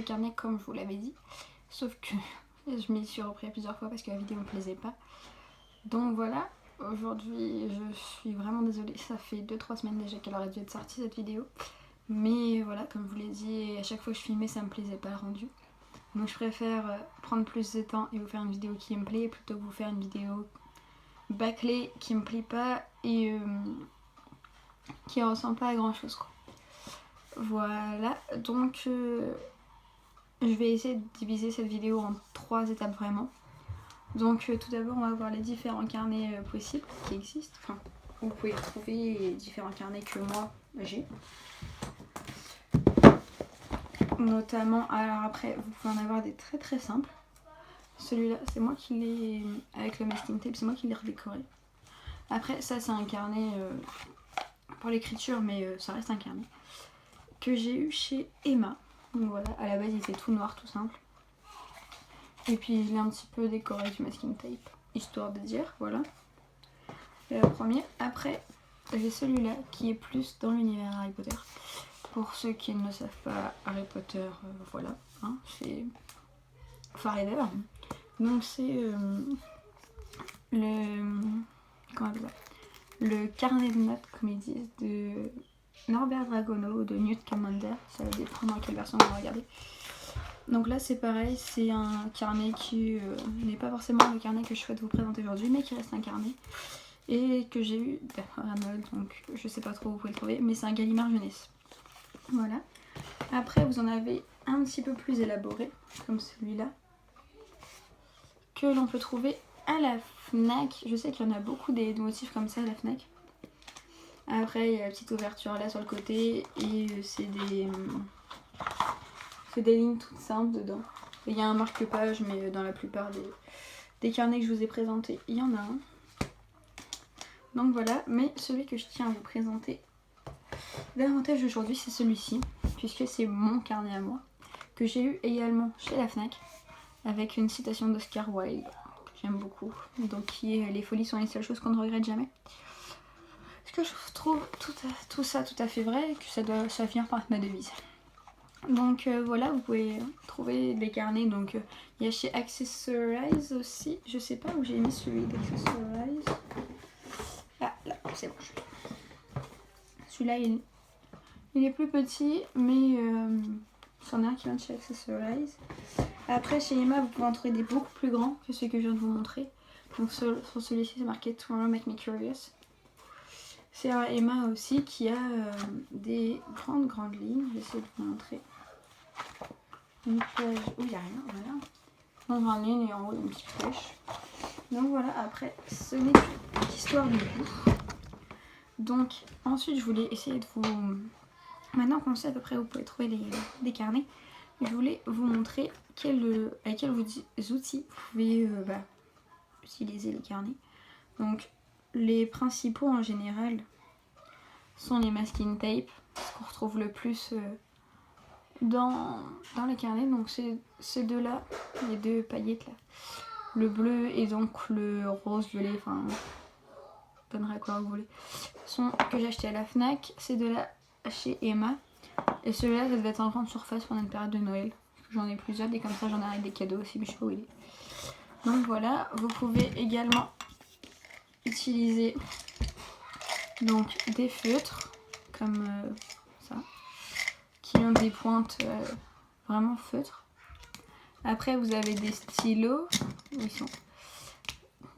carnet comme je vous l'avais dit. Sauf que je m'y suis repris plusieurs fois parce que la vidéo me plaisait pas. Donc voilà, aujourd'hui je suis vraiment désolée, ça fait 2-3 semaines déjà qu'elle aurait dû être sortie cette vidéo. Mais voilà, comme je vous l'ai dit, à chaque fois que je filmais ça me plaisait pas le rendu. Donc je préfère prendre plus de temps et vous faire une vidéo qui me plaît plutôt que vous faire une vidéo bâclée qui me plaît pas et qui ressemble pas à grand chose quoi. Voilà, donc je vais essayer de diviser cette vidéo en 3 étapes vraiment. Donc tout d'abord on va voir les différents carnets possibles qui existent. Enfin, vous pouvez trouver les différents carnets que moi j'ai. Notamment, alors après vous pouvez en avoir des très très simples. Celui-là c'est moi qui l'ai, avec le masking tape, c'est moi qui l'ai redécoré. Après ça c'est un carnet pour l'écriture mais ça reste un carnet. Que j'ai eu chez Emma. Donc voilà, à la base il était tout noir tout simple. Et puis je l'ai un petit peu décoré du masking tape, histoire de dire, voilà. C'est le premier. Après, j'ai celui-là qui est plus dans l'univers Harry Potter. Pour ceux qui ne savent pas, Harry Potter, voilà, hein, c'est Forever. Donc c'est comment on appelle ça, le carnet de notes, comme ils disent, de Norbert Dragono ou de Newt Scamander. Ça va dépendre dans quelle version vous regardez. Donc là c'est pareil, c'est un carnet qui n'est pas forcément le carnet que je souhaite vous présenter aujourd'hui, mais qui reste un carnet et que j'ai eu à Noël, donc je sais pas trop où vous pouvez le trouver, mais c'est un Gallimard jeunesse. Voilà. Après vous en avez un petit peu plus élaboré, comme celui-là, que l'on peut trouver à la Fnac. Je sais qu'il y en a beaucoup des motifs comme ça à la Fnac. Après il y a la petite ouverture là sur le côté et c'est des lignes toutes simples dedans. Il y a un marque-page, mais dans la plupart des carnets que je vous ai présentés, il y en a un. Donc voilà, mais celui que je tiens à vous présenter davantage aujourd'hui, c'est celui-ci, puisque c'est mon carnet à moi, que j'ai eu également chez la Fnac, avec une citation d'Oscar Wilde, que j'aime beaucoup, donc qui est « Les folies sont les seules choses qu'on ne regrette jamais ». Parce que je trouve tout ça tout à fait vrai, et que ça vient par ma devise. Donc voilà, vous pouvez trouver des carnets, donc il y a chez Accessorize aussi, je sais pas où j'ai mis celui d'Accessorize. Ah là, c'est bon. Celui-là il est plus petit, mais c'en est un qui vient de chez Accessorize. Après chez Emma vous pouvez en trouver des beaucoup plus grands que ceux que je viens de vous montrer. Donc sur celui-ci c'est marqué Tomorrow Make Me Curious. C'est un Emma aussi qui a des grandes lignes, j'essaie de vous montrer. Une page où il n'y a rien, voilà. Dans grande ligne et en haut une petite flèche. Donc voilà, après ce n'est qu'histoire de vous. Donc ensuite je voulais essayer de vous... Maintenant qu'on sait à peu près où vous pouvez trouver des carnets, je voulais vous montrer avec quels outils vous pouvez utiliser les carnets. Donc les principaux en général sont les masking tape, ce qu'on retrouve le plus dans les carnets. Donc c'est ces deux-là, les deux paillettes là. Le bleu et donc le rose violet, enfin donnerai à quoi vous voulez, sont que j'ai acheté à la Fnac. Ces deux-là chez Emma. Et celui-là ça devait être en grande surface pendant une période de Noël. J'en ai plusieurs et comme ça j'en ai avec des cadeaux aussi, mais je sais pas où il est. Donc voilà, vous pouvez également utiliser donc des feutres comme ça, qui ont des pointes vraiment feutres. Après vous avez des stylos, ils sont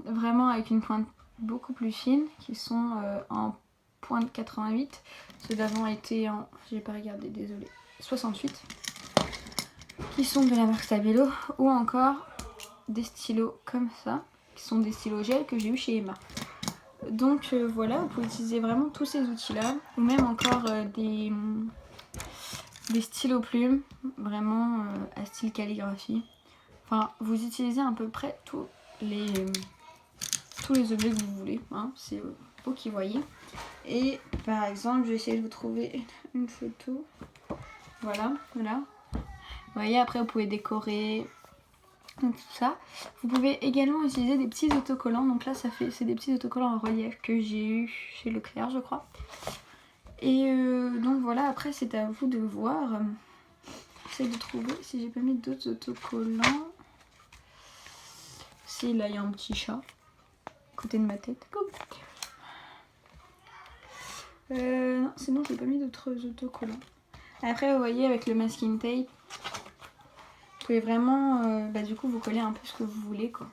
vraiment avec une pointe beaucoup plus fine, qui sont en pointe 88. Ceux d'avant étaient en, j'ai pas regardé, désolé, 68, qui sont de la marque Stabilo, ou encore des stylos comme ça, qui sont des stylos gel que j'ai eu chez Emma. Donc voilà, vous pouvez utiliser vraiment tous ces outils là, ou même encore des stylos plumes, vraiment à style calligraphie. Enfin, vous utilisez à peu près tous les objets que vous voulez, hein, c'est vous qui voyez. Et par exemple, je vais essayer de vous trouver une photo. Voilà. Vous voyez, après vous pouvez décorer tout ça. Vous pouvez également utiliser des petits autocollants. Donc là, c'est des petits autocollants en relief que j'ai eu chez Leclerc, je crois. Et donc voilà, après c'est à vous de voir J'essaie de trouver si j'ai pas mis d'autres autocollants. Si, là il y a un petit chat à côté de ma tête. Non, sinon j'ai pas mis d'autres autocollants. Après vous voyez avec le masking tape, vous pouvez vraiment du coup vous coller un peu ce que vous voulez quoi.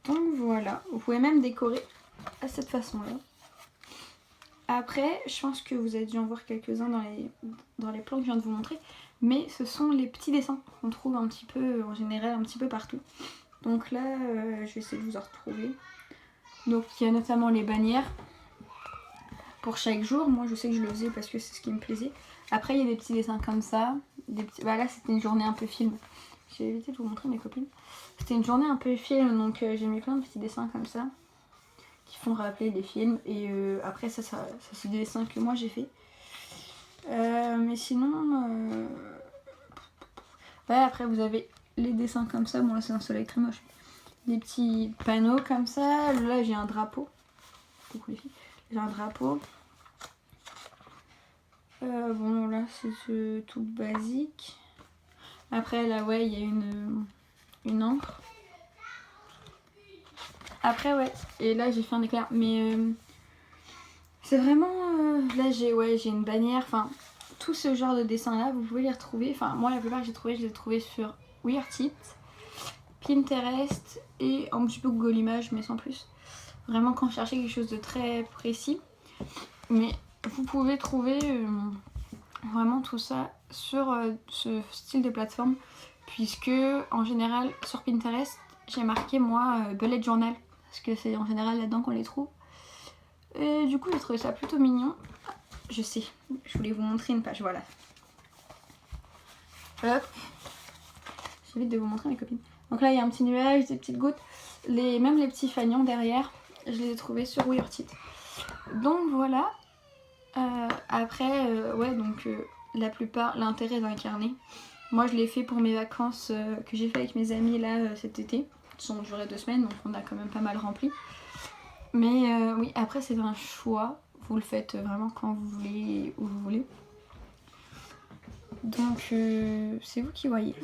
Donc voilà, vous pouvez même décorer à cette façon là. Après je pense que vous avez dû en voir quelques-uns dans les plans que je viens de vous montrer, mais ce sont les petits dessins qu'on trouve un petit peu en général un petit peu partout. Donc là je vais essayer de vous en retrouver. Donc il y a notamment les bannières pour chaque jour. Moi je sais que je le faisais parce que c'est ce qui me plaisait. Après il y a des petits dessins comme ça, des petits... Bah, là c'était une journée un peu film. J'ai évité de vous montrer mes copines. C'était une journée un peu film, donc j'ai mis plein de petits dessins comme ça qui font rappeler les films. Et après ça c'est des dessins que moi j'ai fait. Mais sinon ouais, après vous avez les dessins comme ça. Bon là c'est un soleil très moche. Des petits panneaux comme ça. Là j'ai un drapeau. Coucou les filles. J'ai un drapeau. Bon là c'est tout basique. Après là ouais il y a une encre. Après ouais, et là j'ai fait un éclair. Mais c'est vraiment... là j'ai une bannière. Enfin tout ce genre de dessin là vous pouvez les retrouver. Enfin moi la plupart que je les ai trouvés sur Weartip, Pinterest et un petit peu Google Images mais sans plus. Vraiment quand vous cherchez quelque chose de très précis. Mais vous pouvez trouver vraiment tout ça sur ce style de plateforme, puisque en général sur Pinterest j'ai marqué moi bullet journal parce que c'est en général là-dedans qu'on les trouve. Et du coup j'ai trouvé ça plutôt mignon. Je sais, je voulais vous montrer une page, voilà. Hop, j'évite de vous montrer mes copines. Donc là il y a un petit nuage, des petites gouttes, même les petits fanions derrière, je les ai trouvés sur Weartip. Donc voilà. Après ouais donc la plupart, l'intérêt d'un carnet, moi je l'ai fait pour mes vacances que j'ai fait avec mes amis là cet été, qui sont durées 2 semaines donc on a quand même pas mal rempli. Mais oui après c'est un choix, vous le faites vraiment quand vous voulez, où vous voulez. Donc c'est vous qui voyez.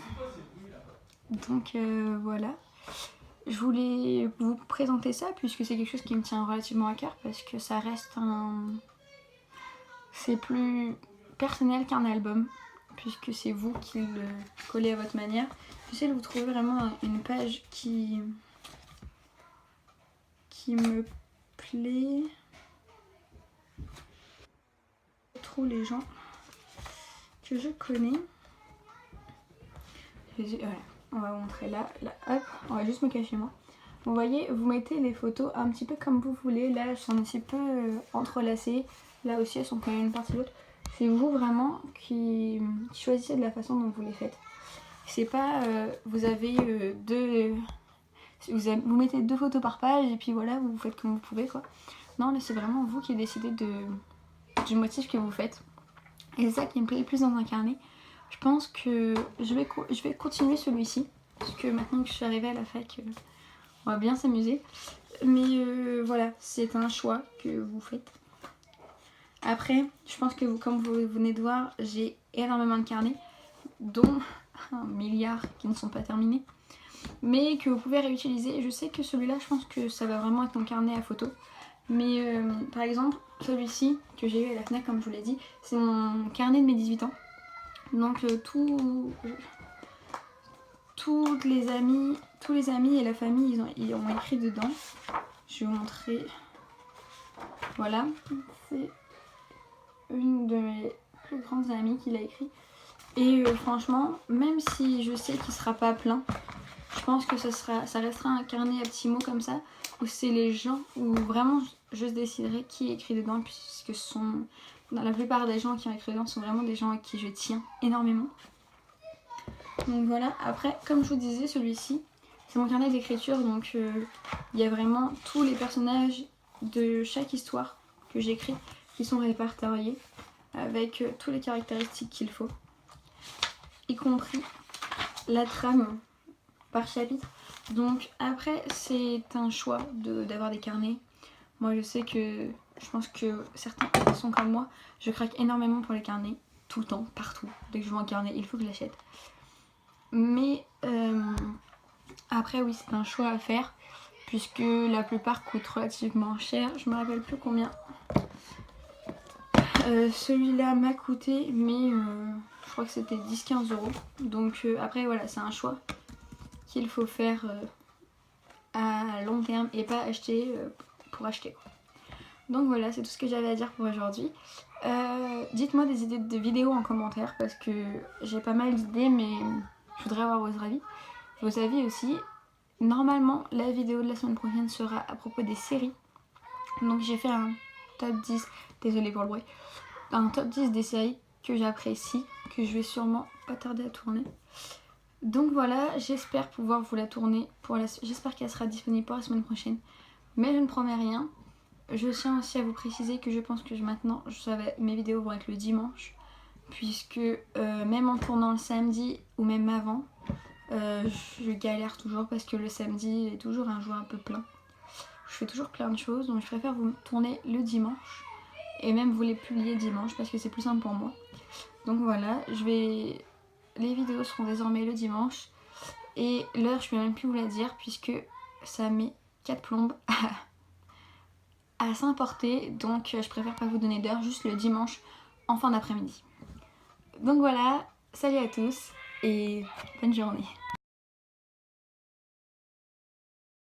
Donc voilà. Je voulais vous présenter ça puisque c'est quelque chose qui me tient relativement à cœur parce que ça reste c'est plus personnel qu'un album puisque c'est vous qui le collez à votre manière. J'essaie de vous trouver vraiment une page qui me plaît. Je trouve les gens que je connais. Voilà, on va montrer là, hop, on va juste me cacher moi. Vous voyez, vous mettez les photos un petit peu comme vous voulez. Là elles sont un petit peu entrelacées. Là aussi elles sont quand même une partie de l'autre. C'est vous vraiment qui choisissez de la façon dont vous les faites. C'est pas vous avez vous mettez 2 photos par page et puis voilà vous faites comme vous pouvez quoi. Non là c'est vraiment vous qui décidez du motif que vous faites. Et c'est ça qui me plaît le plus dans un carnet. Je pense que je vais continuer celui-ci parce que maintenant que je suis arrivée à la fac on va bien s'amuser. Mais voilà, c'est un choix que vous faites. Après, je pense que comme vous venez de voir, j'ai énormément de carnets, dont 1 milliard qui ne sont pas terminés, mais que vous pouvez réutiliser. Je sais que celui-là, je pense que ça va vraiment être mon carnet à photos. Mais par exemple, celui-ci que j'ai eu à la FNAC, comme je vous l'ai dit, c'est mon carnet de mes 18 ans. Donc tous les amis et la famille, ils ont écrit dedans. Je vais vous montrer. Voilà, c'est une de mes plus grandes amies qui l'a écrit. Et franchement, même si je sais qu'il sera pas plein, je pense que ça restera un carnet à petits mots comme ça, où c'est les gens, où vraiment je déciderai qui écrit dedans, puisque la plupart des gens qui ont écrit dedans sont vraiment des gens à qui je tiens énormément. Donc voilà, après comme je vous disais, celui-ci c'est mon carnet d'écriture, donc il y a vraiment tous les personnages de chaque histoire que j'écris qui sont répertoriés avec toutes les caractéristiques qu'il faut, y compris la trame par chapitre. Donc après c'est un choix d'avoir des carnets. Moi je sais que je pense que certains sont comme moi, je craque énormément pour les carnets, tout le temps, partout. Dès que je vois un carnet, il faut que je l'achète. Mais après oui, c'est un choix à faire puisque la plupart coûtent relativement cher. Je me rappelle plus combien celui-là m'a coûté, mais je crois que c'était 10-15 €. Donc après voilà, c'est un choix qu'il faut faire à long terme et pas acheter pour acheter quoi. Donc voilà, c'est tout ce que j'avais à dire pour aujourd'hui. Dites-moi des idées de vidéos en commentaire parce que j'ai pas mal d'idées, mais je voudrais avoir vos avis. Vos avis aussi. Normalement, la vidéo de la semaine prochaine sera à propos des séries. Donc j'ai fait un top 10, désolée pour le bruit, un top 10 des séries que j'apprécie, que je vais sûrement pas tarder à tourner. Donc voilà, j'espère pouvoir vous la tourner j'espère qu'elle sera disponible pour la semaine prochaine. Mais je ne promets rien. Je tiens aussi à vous préciser que je pense que maintenant, mes vidéos vont être le dimanche. Puisque même en tournant le samedi ou même avant, je galère toujours parce que le samedi est toujours un jour un peu plein. Je fais toujours plein de choses, donc je préfère vous tourner le dimanche. Et même vous les publier dimanche parce que c'est plus simple pour moi. Donc voilà, les vidéos seront désormais le dimanche. Et l'heure, je peux même plus vous la dire puisque ça met 4 plombes à s'importer. Donc je préfère pas vous donner d'heure, juste le dimanche en fin d'après-midi. Donc voilà, salut à tous et bonne journée.